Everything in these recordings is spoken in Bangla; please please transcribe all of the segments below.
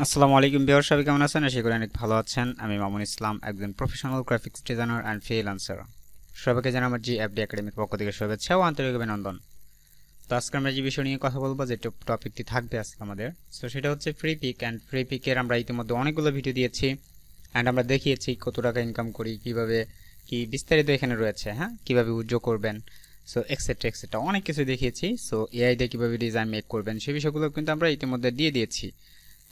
আসসালামু আলাইকুম ভিউয়ার, সবাই কেমন আছেন? আশা করি অনেক ভালো আছেন। আমি মামুন ইসলাম, একজন professional graphics designer and freelancer. সবাইকে জানাই আমার এফডি একাডেমির পক্ষ থেকে শুভেচ্ছা ও আন্তরিক অভিনন্দন। তো আজকে আমরা যে বিষয় নিয়ে কথা বলবো, যে টপিকটি থাকবে আজকে আমাদের, তো সেটা হচ্ছে ফ্রি পিক। অ্যান্ড ফ্রি পিকের আমরা ইতিমধ্যে অনেকগুলো ভিডিও দিয়েছি অ্যান্ড আমরা দেখিয়েছি কত টাকা ইনকাম করি, কিভাবে কি বিস্তারিত এখানে রয়েছে, হ্যাঁ, কিভাবে উইথড্র করবেন, সো এক্সেট্রা এক্সেট্রা অনেক কিছু দেখিয়েছি। সো এআই দিয়ে কীভাবে ডিজাইন মেক করবেন সেই বিষয়গুলো কিন্তু আমরা ইতিমধ্যে দিয়ে দিয়েছি।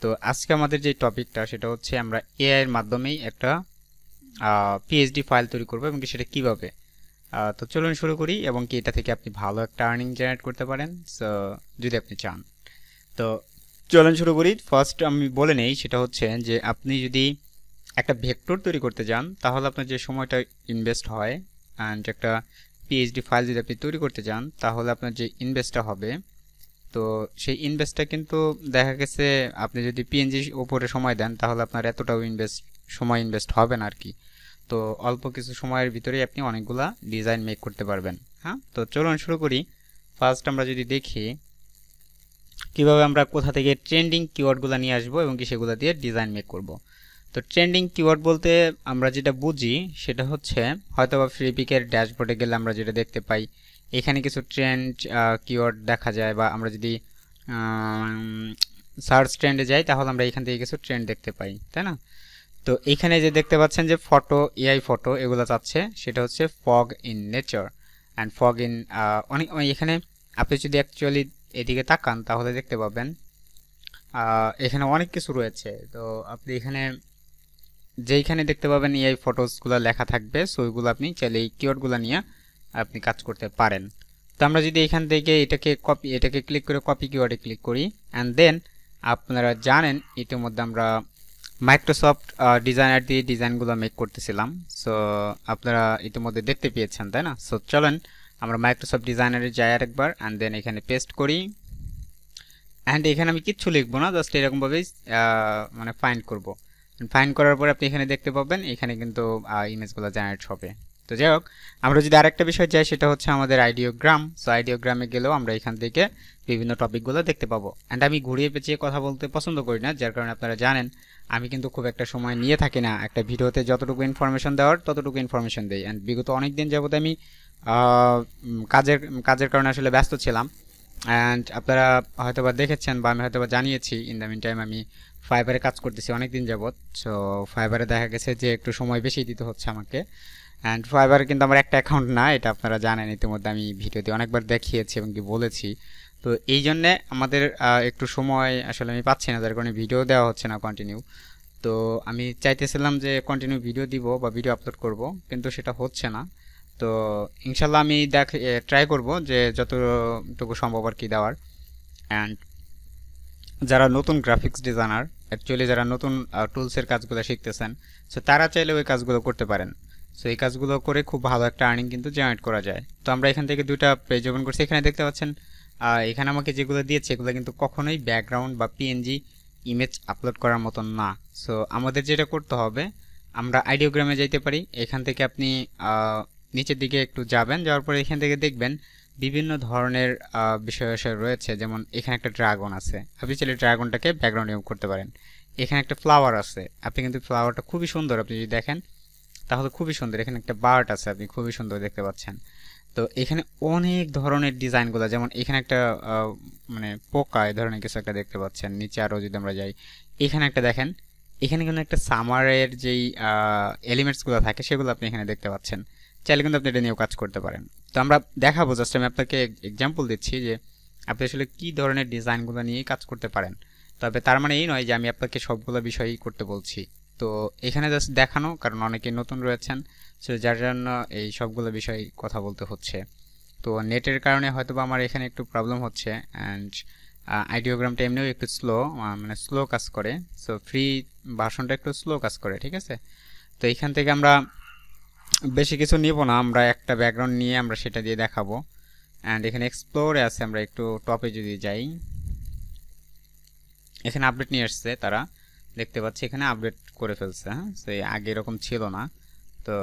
তো আজকে আমাদের যে টপিকটা সেটা হচ্ছে আমরা এআই এর মাধ্যমেই একটা পিএইচডি ফাইল তৈরি করব, এবং সেটা কিভাবে। তো চলুন শুরু করি, এবং কি এটা থেকে আপনি ভালো একটা আর্নিং জেনারেট করতে পারেন, সো যদি আপনি চান। তো চলুন শুরু করি। ফার্স্ট আমি বলে নেই, সেটা হচ্ছে যে আপনি যদি একটা ভেক্টর তৈরি করতে যান তাহলে আপনার যে সময়টা ইনভেস্ট হয়, অ্যান্ড একটা পিএইচডি ফাইল যদি আপনি তৈরি করতে যান তাহলে আপনার যে ইনভেস্টটা হবে, তো সেই ইনভেস্টটা কিন্তু দেখা গেছে আপনি যদি পিএনজি উপরে সময় দেন তাহলে আপনার এতটাও সময় ইনভেস্ট হবে না আর কি। তো অল্প কিছু সময়ের ভিতরেই আপনি অনেকগুলা ডিজাইন মেক করতে পারবেন। হ্যাঁ, তো চলুন শুরু করি। ফার্স্ট আমরা যদি দেখি কিভাবে আমরা কোথা থেকে ট্রেন্ডিং কিওয়ার্ডগুলো নিয়ে আসবো এবং কি সেগুলো দিয়ে ডিজাইন মেক করব। তো ট্রেন্ডিং কিওয়ার্ড বলতে আমরা যেটা বুঝি সেটা হচ্ছে হয়তোবা ফ্রিপিকের ড্যাশবোর্ডে গেলে আমরা যেটা দেখতে পাই, এখানে কিছু ট্রেন্ড কিওয়ার্ড দেখা যায়, বা আমরা যদি সার্চ ট্রেন্ডে যাই তাহলে আমরা এখান থেকে কিছু ট্রেন্ড দেখতে পাই, তাই না? তো এখানে যে দেখতে পাচ্ছেন যে ফটো, এআই ফটো এগুলো চাচ্ছে, সেটা হচ্ছে fog in nature and fog in অনেক এখানে আপনি যদি অ্যাকচুয়ালি এদিকে তাকান তাহলে দেখতে পাবেন এখানে অনেক কিছু রয়েছে। তো আপনি এখানে যেইখানে দেখতে পাবেন এআই ফটোসগুলো লেখা থাকবে, সো ওইগুলো আপনি চাইলে এই কিওয়ার্ডগুলো নিয়ে আপনি কাজ করতে পারেন। তো আমরা যদি এখান থেকে এটাকে ক্লিক করে কপি কিওয়ার্ডে ক্লিক করি, অ্যান্ড দেন আপনারা জানেন ইতিমধ্যে আমরা মাইক্রোসফট ডিজাইনার দিয়ে ডিজাইনগুলো মেক করতেছিলাম। সো আপনারা ইতিমধ্যে দেখতে পেয়েছেন, তাই না? সো চলেন আমরা মাইক্রোসফট ডিজাইনারে যাই আরেকবার, অ্যান্ড দেন এখানে পেস্ট করি। অ্যান্ড এখানে আমি কিচ্ছু লিখবো না, জাস্ট এরকমভাবেই মানে ফাইন্ড করব। ফাইন্ড করার পরে আপনি এখানে দেখতে পাবেন এখানে কিন্তু ইমেজগুলো জেনারেট হবে। তো যাই হোক, আমরা যদি আরেকটা বিষয় যাই সেটা হচ্ছে আমাদের আইডিওগ্রাম। সো আইডিওগ্রামে গেলেও আমরা এখান থেকে বিভিন্ন টপিকগুলো দেখতে পাবো। অ্যান্ড আমি ঘুরিয়ে পেঁচিয়ে কথা বলতে পছন্দ করি না, যার কারণে আপনারা জানেন আমি কিন্তু খুব একটা সময় নিয়ে থাকি না। একটা ভিডিওতে যতটুকু ইনফরমেশন দেওয়ার ততটুকু ইনফরমেশন দেই। অ্যান্ড বিগত অনেক দিন যাবত আমি কাজের কাজের কারণে আসলে ব্যস্ত ছিলাম। অ্যান্ড আপনারা হয়তোবা দেখেছেন বা আমি হয়তোবা জানিয়েছি, ইন দ্য মিন টাইম আমি ফাইবারে কাজ করতেছি অনেক দিন যাবত। সো ফাইবারে দেখা গেছে যে একটু সময় বেশি দিতে হচ্ছে আমাকে। অ্যান্ড ফাইবারে কিন্তু আমার একটা অ্যাকাউন্ট না, এটা আপনারা জানেন, ইতিমধ্যে আমি ভিডিওতে অনেকবার দেখিয়েছি এবং কি বলেছি। তো এই জন্যে আমাদের একটু সময় আসলে আমি পাচ্ছি না, যার কারণে ভিডিও দেওয়া হচ্ছে না কন্টিনিউ। তো আমি চাইতেছিলাম যে কন্টিনিউ ভিডিও দিব বা ভিডিও আপলোড করব, কিন্তু সেটা হচ্ছে না। তো ইনশাল্লাহ আমি ট্রাই করব যে যতটুকু সম্ভব আর কি দেওয়ার। অ্যান্ড যারা নতুন গ্রাফিক্স ডিজাইনার, অ্যাকচুয়ালি যারা নতুন টুলসের কাজগুলো শিখতেছেন, সো তারা চাইলে ওই কাজগুলো করতে পারেন। সো এই কাজগুলো করে খুব ভালো একটা আর্নিং কিন্তু জেনারেট করা যায়। তো আমরা এখান থেকে দুইটা পেজ ওপেন করছি, এখানে দেখতে পাচ্ছেন এখানে আমাকে যেগুলো দিয়েছে এগুলো কিন্তু কখনোই ব্যাকগ্রাউন্ড বা পিএনজি ইমেজ আপলোড করার মতন না। সো আমাদের যেটা করতে হবে, আমরা আইডিওগ্রামে যাইতে পারি। এখান থেকে আপনি নিচের দিকে একটু যাবেন, যাওয়ার পরে এখান থেকে দেখবেন বিভিন্ন ধরনের বিষয় আশয় রয়েছে। যেমন এখানে একটা ড্রাগন আছে, আপনি চাইলে ড্রাগনটাকে ব্যাকগ্রাউন্ড রিমুভ করতে পারেন। এখানে একটা ফ্লাওয়ার আছে, আপনি কিন্তু ফ্লাওয়ারটা খুবই সুন্দর, আপনি যদি দেখেন তাহলে খুবই সুন্দর। এখানে একটা বার্ড আছে, আপনি খুবই সুন্দর দেখতে পাচ্ছেন। তো এখানে অনেক ধরনের ডিজাইনগুলো, যেমন এখানে একটা মানে পোকা এই ধরনের কিছু একটা দেখতে পাচ্ছেন। নিচে আরও যদি আমরা যাই, এখানে একটা দেখেন, এখানে কিন্তু একটা সামারের যেই এলিমেন্টসগুলো থাকে সেগুলো আপনি এখানে দেখতে পাচ্ছেন। চাইলে কিন্তু আপনি এটা নিয়েও কাজ করতে পারেন। তো আমরা দেখাবো, জাস্ট আমি আপনাকে এক্সাম্পল দিচ্ছি যে আপনি আসলে কী ধরনের ডিজাইনগুলো নিয়েই কাজ করতে পারেন। তবে তার মানে এই নয় যে আমি আপনাকে সবগুলো বিষয়ই করতে বলছি। তো এখানে জাস্ট দেখানো, কারণ অনেকে নতুন রয়েছেন, সো যার জন্য এই সবগুলো বিষয় কথা বলতে হচ্ছে। তো নেটের কারণে হয়তো বা আমার এখানে একটু প্রবলেম হচ্ছে। অ্যান্ড আইডিওগ্রামটা এমনিও একটু স্লো, মানে স্লো কাজ করে। সো ফ্রি ভার্সনটা একটু স্লো কাজ করে, ঠিক আছে? তো এখান থেকে আমরা বেশি কিছু নিব না, আমরা একটা ব্যাকগ্রাউন্ড নিয়ে আমরা সেটা দিয়ে দেখাবো। অ্যান্ড এখানে এক্সপ্লোরে আছে, আমরা একটু টপে যদি যাই, এখানে আপডেট নিয়ে আসছে তারা, দেখতে পাচ্ছি এখানে আপডেট করে ফেলছে। হ্যাঁ, সো আগে এরকম ছিল না, তো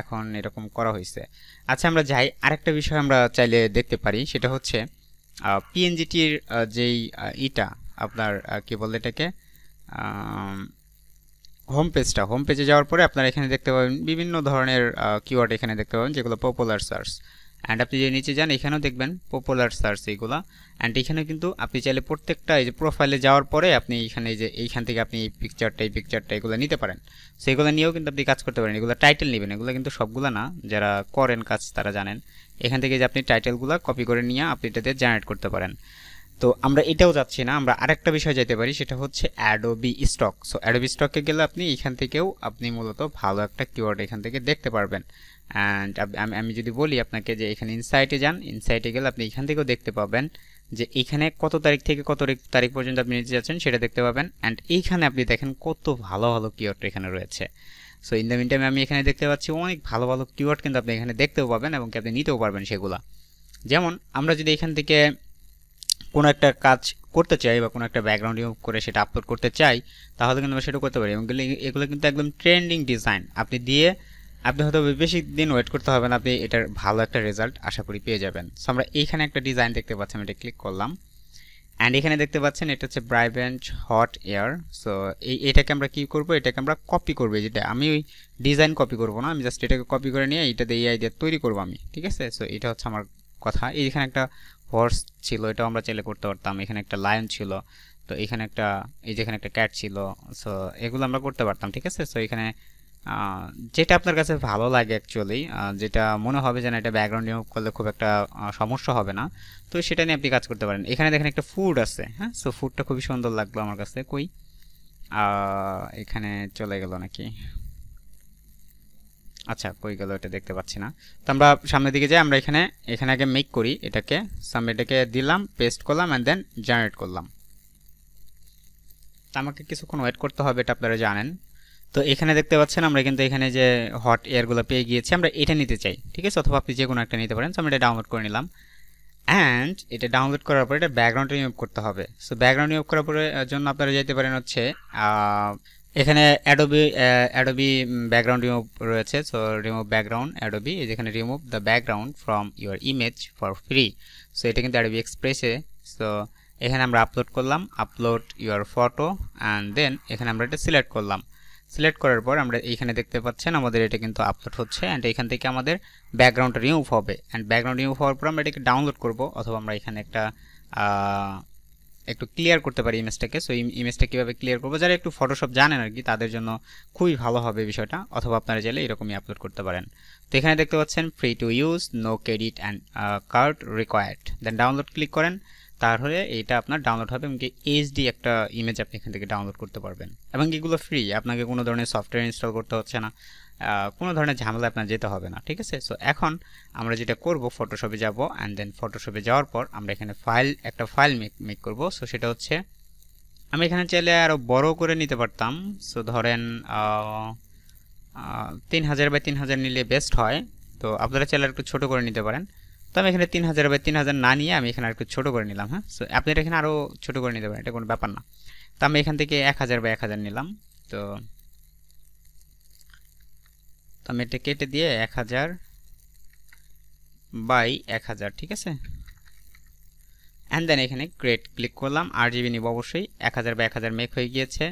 এখন এরকম করা হয়েছে। আচ্ছা, আমরা যাই আরেকটা বিষয় আমরা চাইলে দেখতে পারি, সেটা হচ্ছে পিএনজিটির যেই ইটা আপনার কি বলে এটাকে হোম পেজে যাওয়ার পরে আপনারা এখানে দেখতে পাবেন বিভিন্ন ধরনের কিওয়ার্ড এখানে দেখতে পাবেন যেগুলো পপুলার সার্চ। অ্যান্ড আপনি যে নিচে যান এখানেও দেখবেন পপুলার সার্চ এইগুলা। অ্যান্ড এখানে কিন্তু আপনি চাইলে প্রত্যেকটা এই যে প্রোফাইলে যাওয়ার পরে আপনি এখানে যে এইখান থেকে আপনি এই পিকচারটা এগুলো নিতে পারেন। সো এগুলো নিয়েও কিন্তু আপনি কাজ করতে পারেন। এগুলো টাইটেল নেবেন, এগুলো কিন্তু সবগুলো না, যারা করেন কাজ তারা জানেন। এখান থেকে যে আপনি টাইটেলগুলো কপি করে নিয়ে আপনি এটাতে জেনারেট করতে পারেন। তো আমরা এটাও যাচ্ছি না, আমরা আরেকটা বিষয় যেতে পারি, সেটা হচ্ছে অ্যাডোবি স্টক। সো অ্যাডোবি স্টকে গেলে আপনি এখান থেকেও আপনি মূলত ভালো একটা কিওয়ার্ড এখান থেকে দেখতে পারবেন। অ্যান্ড আমি যদি বলি আপনাকে যে এখানে ইনসাইটে যান, ইনসাইটে গেলে আপনি এখান থেকেও দেখতে পাবেন যে এখানে কত তারিখ থেকে কত তারিখ পর্যন্ত আপনি নিতে যাচ্ছেন সেটা দেখতে পাবেন। অ্যান্ড এইখানে আপনি দেখেন কত ভালো ভালো কিওয়ার্ড এখানে রয়েছে। সো ইন দ্য মিন টাইমে আমি এখানে দেখতে পাচ্ছি অনেক ভালো ভালো কিওয়ার্ড কিন্তু আপনি এখানে দেখতেও পাবেন এবং আপনি নিতেও পারবেন সেগুলা। যেমন আমরা যদি এখান থেকে কোনো একটা কাজ করতে চাই বা কোনো একটা ব্যাকগ্রাউন্ড রিমুভ করে সেটা আপলোড করতে চাই, তাহলে কিন্তু আমরা সেটা করতে পারি। এবং এগুলো কিন্তু একদম ট্রেন্ডিং ডিজাইন আপনি দিয়ে আপনি হয়তো বেশি দিন ওয়েট করতে হবে না, আপনি এটার ভালো একটা রেজাল্ট আশা করি পেয়ে যাবেন। সো আমরা এইখানে একটা ডিজাইন দেখতে পাচ্ছি, আমি এটা ক্লিক করলাম। অ্যান্ড এখানে দেখতে পাচ্ছেন এটা হচ্ছে ব্রাইভেন্ট হট এয়ার। সো এটাকে আমরা কি করব, এটাকে আমরা কপি করবো। যেটা আমি ওই ডিজাইন কপি করব না, আমি জাস্ট এটাকে কপি করে নিয়ে এটা দিয়ে আইডিয়া তৈরি করবো আমি, ঠিক আছে। সো এটা হচ্ছে আমার কথা। এইখানে একটা হর্স ছিল, এটাও আমরা চাইলে করতে পারতাম। এখানে একটা লায়ন ছিল, তো এখানে একটা এই যেখানে একটা ক্যাট ছিল। সো এগুলো আমরা করতে পারতাম, ঠিক আছে। সো এখানে যেটা আপনার কাছে ভালো লাগে অ্যাকচুয়ালি, যেটা মনে হবে যে না এটা ব্যাকগ্রাউন্ড রিমুভ করলে খুব একটা সমস্যা হবে না, তো সেটা নিয়ে আপনি কাজ করতে পারেন। এখানে দেখেন একটা ফুড আছে, হ্যাঁ। সো ফুডটা খুবই সুন্দর লাগলো আমার কাছে। কই এখানে চলে গেল নাকি? আচ্ছা, কই গেল এটা দেখতে পাচ্ছি না। তো আমরা সামনের দিকে যাই, আমরা এখানে আগে মেক করি এটাকে। সামনে এটাকে দিলাম, পেস্ট করলাম অ্যান্ড দেন জেনারেট করলাম। তো আমাকে কিছুক্ষণ ওয়েট করতে হবে, এটা আপনারা জানেন। তো এখানে দেখতে পাচ্ছেন আমরা কিন্তু এখানে যে হট এয়ারগুলো পেয়ে গিয়েছি, আমরা এটা নিতে চাই, ঠিক আছে। অথবা আপনি যে কোনো একটা নিতে পারেন। তো আমরা এটা ডাউনলোড করে নিলাম। অ্যান্ড এটা ডাউনলোড করার পরে এটা ব্যাকগ্রাউন্ড রিমুভ করতে হবে। সো ব্যাকগ্রাউন্ড রিমুভ করার পরে জন্য আপনারা যেতে পারেন হচ্ছে এখানে অ্যাডোবি ব্যাকগ্রাউন্ড রিমুভ রয়েছে। সো রিমুভ ব্যাকগ্রাউন্ড অ্যাডোবি, যেখানে remove the background from your image for free. So এটা কিন্তু অ্যাডোবি এক্সপ্রেসে। সো এখানে আমরা আপলোড করলাম, upload your photo, and then এখানে আমরা এটা সিলেক্ট করলাম। সিলেক্ট করার পর আমরা এইখানে দেখতে পাচ্ছেন আমাদের এটা কিন্তু আপলোড হচ্ছে। অ্যান্ড এখান থেকে আমাদের ব্যাকগ্রাউন্ডটা রিমুভ হবে। অ্যান্ড ব্যাকগ্রাউন্ড রিমুভ হওয়ার পর আমরা এটাকে ডাউনলোড করব, অথবা আমরা এখানে একটা একটু ক্লিয়ার করতে পারি ইমেজটাকে। সো ইমেজটা কীভাবে ক্লিয়ার করবো, যারা একটু ফটোশপ জানেন আর কি, তাদের জন্য খুবই ভালো হবে বিষয়টা। অথবা আপনারা চাইলে এরকমই আপলোড করতে পারেন। তো এখানে দেখতে পাচ্ছেন free to use, no credit and card required. Then download click করেন, তাহলে এইটা আপনার ডাউনলোড হবে এবং এইচডি একটা ইমেজ আপনি এখান থেকে ডাউনলোড করতে পারবেন। এবং এগুলো ফ্রি, আপনাকে কোনো ধরনের সফটওয়্যার ইনস্টল করতে হচ্ছে না, কোনো ধরনের ঝামেলা আপনার যেতে হবে না, ঠিক আছে। সো এখন আমরা যেটা করব, ফটোশপে যাব, অ্যান্ড দেন ফটোশপে যাওয়ার পর আমরা এখানে একটা ফাইল মেক করব। সো সেটা হচ্ছে, আমি এখানে চাইলে আরও বড় করে নিতে পারতাম। সো ধরেন 3000 বাই 3000 নিলে বেস্ট হয়। তো আপনারা চাইলে একটু ছোট করে নিতে পারেন। তো আমি এখানে 3000 বাই 3000 না নিয়ে আমি এখানে একটু ছোট করে নিলাম, হ্যাঁ। সো আপনারা এখানে আরও ছোট করে নিতে পারেন, এটা কোনো ব্যাপার না। তো আমি এখান থেকে 1000 বাই 1000 নিলাম। তো আমি এটা কেটে দিয়ে 1000 বাই 1000, ঠিক আছে। অ্যান্ড দেন এখানে ক্রিয়েট ক্লিক করলাম। RGB নিব অবশ্যই, 1000 বাই 1000 মেক হয়ে গিয়েছে।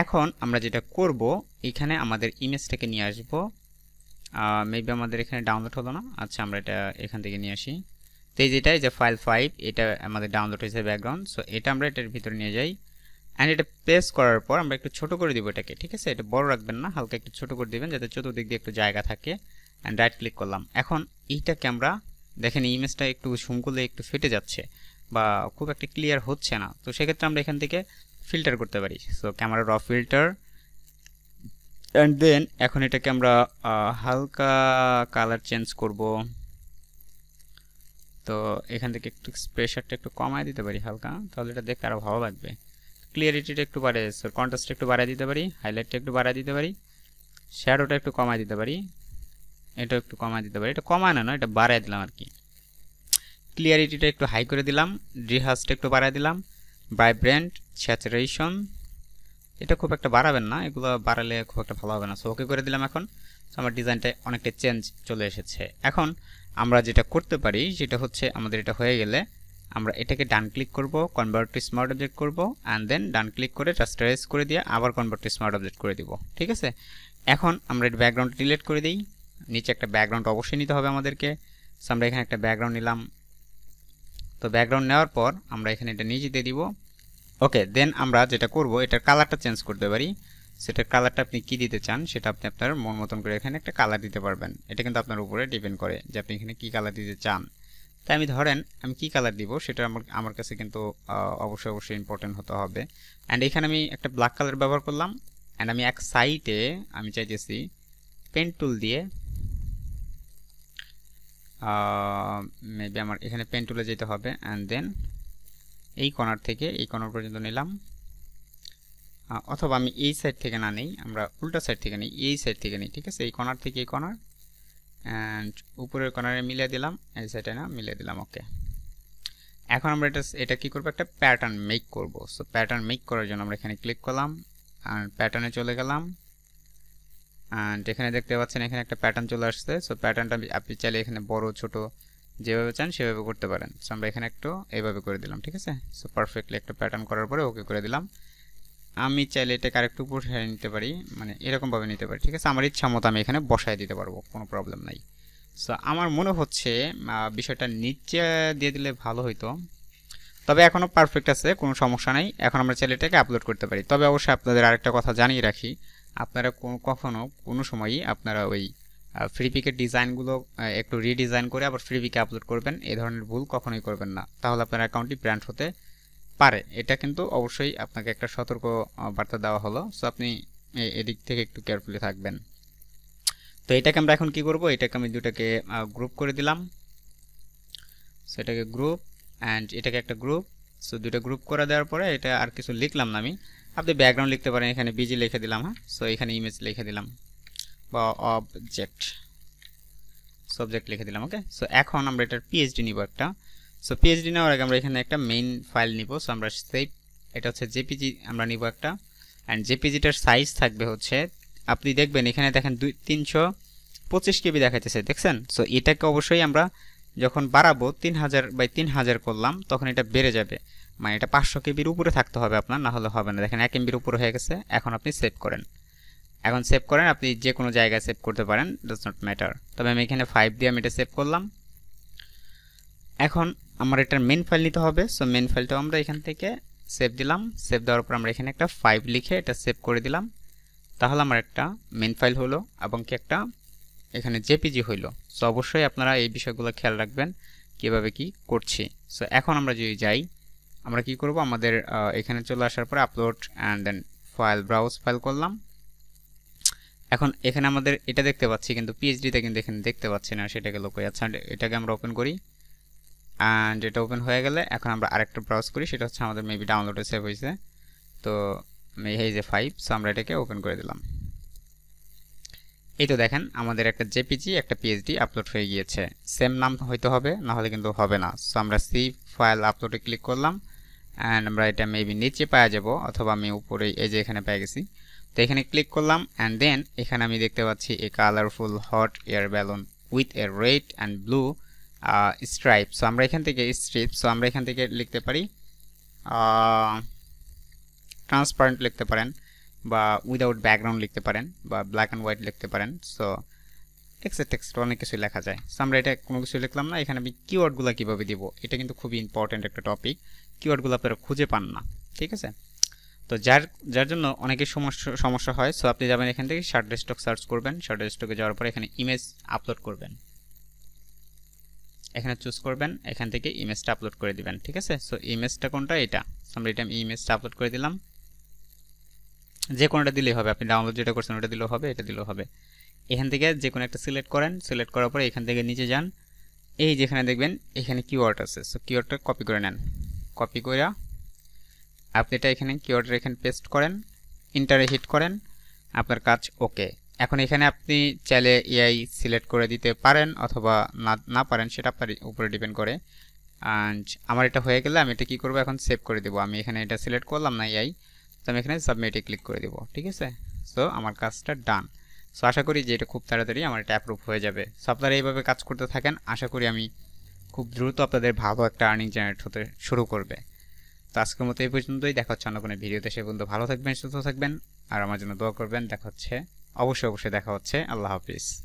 এখন আমরা যেটা করব, এখানে আমাদের ইমেজটাকে নিয়ে আসব। মেবি আমাদের এখানে ডাউনলোড হলো না। আচ্ছা, আমরা এটা এখান থেকে নিয়ে আসি। তো এই যেটা, এই যে ফাইল 5, এটা আমাদের ডাউনলোড হয়েছে ব্যাকগ্রাউন্ড। সো এটা আমরা এটার ভিতরে নিয়ে যাই। অ্যান্ড এটা পেস্ট করার পর আমরা একটু ছোট করে দিব এটাকে, ঠিক আছে। এটা বড় রাখবেন না, হালকা একটু ছোট করে দিবেন যাতে চতুর্দিক দিয়ে একটু জায়গা থাকে। অ্যান্ড রাইট ক্লিক করলাম। এখন এইটাকে আমরা দেখেন ইমেজটা একটু জুম করলে একটু ফেটে যাচ্ছে বা খুব একটা ক্লিয়ার হচ্ছে না। তো সেক্ষেত্রে আমরা এখান থেকে ফিল্টার করতে পারি। সো ক্যামেরা র ফিল্টার, অ্যান্ড দেন এখন এটাকে আমরা হালকা কালার চেঞ্জ করব। তো এখান থেকে একটু প্রেশারটা একটু কমায় দিতে পারি হালকা, তাহলে এটা দেখতে আরও ভালো লাগবে। ক্লিয়ারিটিটা একটু বাড়িয়ে, কন্ট্রাস্টটা একটু বাড়িয়ে দিতে পারি, হাইলাইটটা একটু বাড়িয়ে দিতে পারি, শ্যাডোটা একটু কমায় দিতে পারি, এটা একটু কমায় দিতে পারি। এটা কমায় না, এটা বাড়ায় দিলাম আর কি। ক্লিয়ারিটিটা একটু হাই করে দিলাম, রিহার্সটা একটু বাড়ায় দিলাম, ভাইব্রেন্ট, স্যাচুরেশন এটা খুব একটা বাড়াবেন না, এগুলো বাড়ালে খুব একটা ভালো হবে না। সো ওকে করে দিলাম। এখন আমার ডিজাইনটা অনেকটা চেঞ্জ চলে এসেছে। এখন আমরা যেটা করতে পারি সেটা হচ্ছে, আমাদের এটা হয়ে গেলে আমরা এটাকে ডান ক্লিক করব, কনভার্ট টু স্মার্ট অবজেক্ট করব, অ্যান্ড দেন ডান ক্লিক করে রাস্টারাইজ করে দিয়ে আবার কনভার্ট টু স্মার্ট অবজেক্ট করে দিব। ঠিক আছে, এখন আমরা এর ব্যাকগ্রাউন্ড ডিলিট করে দিই। নিচে একটা ব্যাকগ্রাউন্ড অবশ্যই নিতে হবে আমাদেরকে। সো আমরা এখানে একটা ব্যাকগ্রাউন্ড নিলাম। তো ব্যাকগ্রাউন্ড নেওয়ার পর আমরা এখানে এটা নিচে দিয়ে দিব। ওকে, দেন আমরা যেটা করব, এটার কালারটা চেঞ্জ করতে পারি। সেটার কালারটা আপনি কি দিতে চান সেটা আপনি আপনার মন মতন করে এখানে একটা কালার দিতে পারবেন। এটা কিন্তু আপনার উপরে ডিপেন্ড করে যে আপনি এখানে কি কালার দিতে চান। তাই আমি ধরেন আমি কি কালার দিব সেটা আমার কাছে কিন্তু অবশ্যই ইম্পর্টেন্ট হতে হবে। অ্যান্ড এখানে আমি একটা ব্ল্যাক কালার ব্যবহার করলাম। অ্যান্ড আমি এক সাইডে আমি চাইতেছি পেন টুল দিয়ে, মেবি আমার এখানে পেন টুলে যেতে হবে। অ্যান্ড দেন এই কর্নার থেকে এই কর্নার পর্যন্ত নিলাম, অথবা আমি এই সাইড থেকে না নেই, আমরা উল্টা সাইড থেকে নিই, এই সাইড থেকে নিই। ঠিক আছে, এই কর্নার থেকে এই কর্নার, অ্যান্ড উপরের কর্নারে মিলিয়ে দিলাম, এই সাইডে না মিলিয়ে দিলাম। ওকে, এখন আমরা এটা কি করবো, একটা প্যাটার্ন মেক করব। সো প্যাটার্ন মেক করার জন্য আমরা এখানে ক্লিক করলাম, আর প্যাটার্নে চলে গেলাম। অ্যান্ড এখানে দেখতে পাচ্ছেন এখানে একটা প্যাটার্ন চলে আসছে। সো প্যাটার্নটা আপনি চাইলে এখানে বড় ছোট যেভাবে চান সেভাবে করতে পারেন। সো আমরা এখানে একটু এইভাবে করে দিলাম। ঠিক আছে, সো পারফেক্টলি একটা প্যাটার্ন করার পরে ওকে করে দিলাম। আমি চাইলে এটাকে আরেকটু বসায় নিতে পারি, মানে এরকমভাবে নিতে পারি। ঠিক আছে, আমার ইচ্ছা মতো আমি এখানে বসায় দিতে পারবো, কোনো প্রবলেম নাই। সো আমার মনে হচ্ছে বিষয়টা নিচে দিয়ে দিলে ভালো হইতো, তবে এখনও পারফেক্ট আছে, কোনো সমস্যা নাই। এখন আমরা চাইলে এটাকে আপলোড করতে পারি। তবে অবশ্যই আপনাদের আরেকটা কথা জানিয়ে রাখি, আপনারা কখনো কোনো সময়ই আপনারা ওই ফ্রিপিকের ডিজাইনগুলো একটু রিডিজাইন করে আবার ফ্রিপিকে আপলোড করবেন, এই ধরনের ভুল কখনোই করবেন না, তাহলে আপনার অ্যাকাউন্টটি ব্র্যান্ড হতে পারে। এটা কিন্তু অবশ্যই আপনাকে একটা সতর্ক বার্তা দেওয়া হলো। সো আপনি এদিক থেকে একটু কেয়ারফুলি থাকবেন। তো এটাকে আমরা এখন কি করব, এটাকে আমি দুটাকে গ্রুপ করে দিলাম। সো এটাকে গ্রুপ, অ্যান্ড এটাকে একটা গ্রুপ। সো দুটো গ্রুপ করে দেওয়ার পরে এটা আর কিছু লিখলাম না আমি, আপনি ব্যাকগ্রাউন্ড লিখতে পারেন, এখানে বিজি লিখে দিলাম। হ্যাঁ, সো এখানে ইমেজ লিখে দিলাম বা অবজেক্ট, সাবজেক্ট লিখে দিলাম। ওকে, সো এখন আমরা এটার পিএইচডি নিব একটা। সো পিএইচডি নেওয়ার আগে আমরা এখানে একটা মেইন ফাইল নিব। সো আমরা সেভ, এটা হচ্ছে জেপিজি আমরা নিব একটা। অ্যান্ড জেপিজিটার সাইজ থাকবে হচ্ছে, আপনি দেখবেন এখানে দেখেন 325 কেবি দেখাইতেছে, দেখছেন। সো এটাকে অবশ্যই আমরা যখন বাড়াবো 3000 × 3000 করলাম, তখন এটা বেড়ে যাবে, মানে এটা 500 কেবির উপরে থাকতে হবে আপনার, না হলে হবে না। দেখেন 1 MBর উপরে হয়ে গেছে। এখন আপনি সেভ করেন, এখন সেভ করেন, আপনি যে কোনো জায়গায় সেভ করতে পারেন, ডাজ নট ম্যাটার। তবে আমি এখানে 5 দিয়ে আমি এটা সেভ করলাম। এখন আমার এটার মেন ফাইল নিতে হবে। সো মেন ফাইলটাও আমরা এখান থেকে সেভ দিলাম। সেভ দেওয়ার পর আমরা এখানে একটা 5 লিখে এটা সেভ করে দিলাম। তাহলে আমার একটা মেন ফাইল হলো এবং কি একটা এখানে জেপিজি হইলো। সো অবশ্যই আপনারা এই বিষয়গুলো খেয়াল রাখবেন কিভাবে কি করছি। সো এখন আমরা যদি যাই, আমরা কি করব, আমাদের এখানে চলে আসার পরে upload and then file, browse file করলাম। এখন এখানে আমাদের এটা দেখতে পাচ্ছি, কিন্তু পিএইচডিতে কিন্তু এখানে দেখতে পাচ্ছি না, সেটাকে লোক আচ্ছা এটাকে আমরা ওপেন করি। অ্যান্ড এটা ওপেন হয়ে গেলে এখন আমরা আরেকটা ব্রাউজ করি, সেটা হচ্ছে আমাদের মেবি ডাউনলোডে সেভ হয়েছে। তো এই যে 5, সো আমরা এটাকে ওপেন করে দিলাম। এই তো দেখেন আমাদের একটা জেপিজি একটা পিএইচডি আপলোড হয়ে গিয়েছে। সেম নাম হইতে হবে, না হলে কিন্তু হবে না। সো আমরা সি ফাইল আপলোডে ক্লিক করলাম, অ্যান্ড আমরা এটা মেবি নিচে পাওয়া যাব, অথবা আমি উপরে এই যে এখানে পেয়ে গেছি। তো এখানে ক্লিক করলাম, অ্যান্ড দেন এখানে আমি দেখতে পাচ্ছি এ colourful hot air balloon with a red and blue stripe. So আমরা এখান থেকে স্ট্রিপ, সো আমরা এখান থেকে লিখতে পারি ট্রান্সপারেন্ট লিখতে পারেন, বা উইদাউট ব্যাকগ্রাউন্ড লিখতে পারেন, বা ব্ল্যাক অ্যান্ড হোয়াইট লিখতে পারেন। সো টেক্সট অনেক কিছু লেখা যায়। সো আমরা এটা কোনো কিছু লিখলাম না। এখানে আমি কিওয়ার্ডগুলো কীভাবে দিব, এটা কিন্তু খুবই ইম্পর্টেন্ট একটা টপিক। কিওয়ার্ডগুলো আপনারা খুঁজে পান না, ঠিক আছে। তো যার জন্য অনেকের সমস্যা হয়। সো আপনি যাবেন এখান থেকে শাটারস্টক সার্চ করবেন, শাটারস্টকে যাওয়ার পরে এখানে ইমেজ আপলোড করবেন, এখানে চুজ করবেন, এখান থেকে ইমেজটা আপলোড করে দিবেন, ঠিক আছে। সো ইমেজটা কোনটা, এটা। আমরা এটা ইমেজটা আপলোড করে দিলাম। যে কোনোটা দিলেই হবে, আপনি ডাউনলোড যেটা করছেন ওটা দিলেও হবে, এটা দিলেও হবে। এখান থেকে যে কোনো একটা সিলেক্ট করেন, সিলেক্ট করার পরে এখান থেকে নিচে যান, এই যেখানে দেখবেন এখানে কিওয়ার্ড আছে। সো কিওয়ার্ডটা কপি করে নেন, কপি করে আপনি এটা এখানে কিওয়ার্ডের এখানে পেস্ট করেন, ইন্টারে হিট করেন, আপনার কাজ ওকে। এখন এখানে আপনি চাইলে এআই সিলেক্ট করে দিতে পারেন অথবা না পারেন, সেটা আপনার উপরে ডিপেন্ড করে। অ্যান্ড আমার এটা হয়ে গেলে আমি এটা কী করবো, এখন সেভ করে দেবো। আমি এখানে এটা সিলেক্ট করলাম না এআই, তো আমি এখানে সাবমিটে ক্লিক করে দেবো, ঠিক আছে। সো আমার কাজটা ডান। সো আশা করি যে এটা খুব তাড়াতাড়ি আমার এটা অ্যাপ্রুভ হয়ে যাবে। সো আপনারা এইভাবে কাজ করতে থাকেন, আশা করি আমি খুব দ্রুত আপনাদের ভালো একটা আর্নিং জেনারেট হতে শুরু করবে। তো আজকের মতো এই পর্যন্তই, দেখা হচ্ছে অন্য কোনো ভিডিওতে। সে পর্যন্ত ভালো থাকবেন, সুস্থ থাকবেন, আর আমার জন্য দোয়া করবেন। দেখা হচ্ছে, অবশ্যই অবশ্যই দেখা হচ্ছে। আল্লাহ হাফিজ।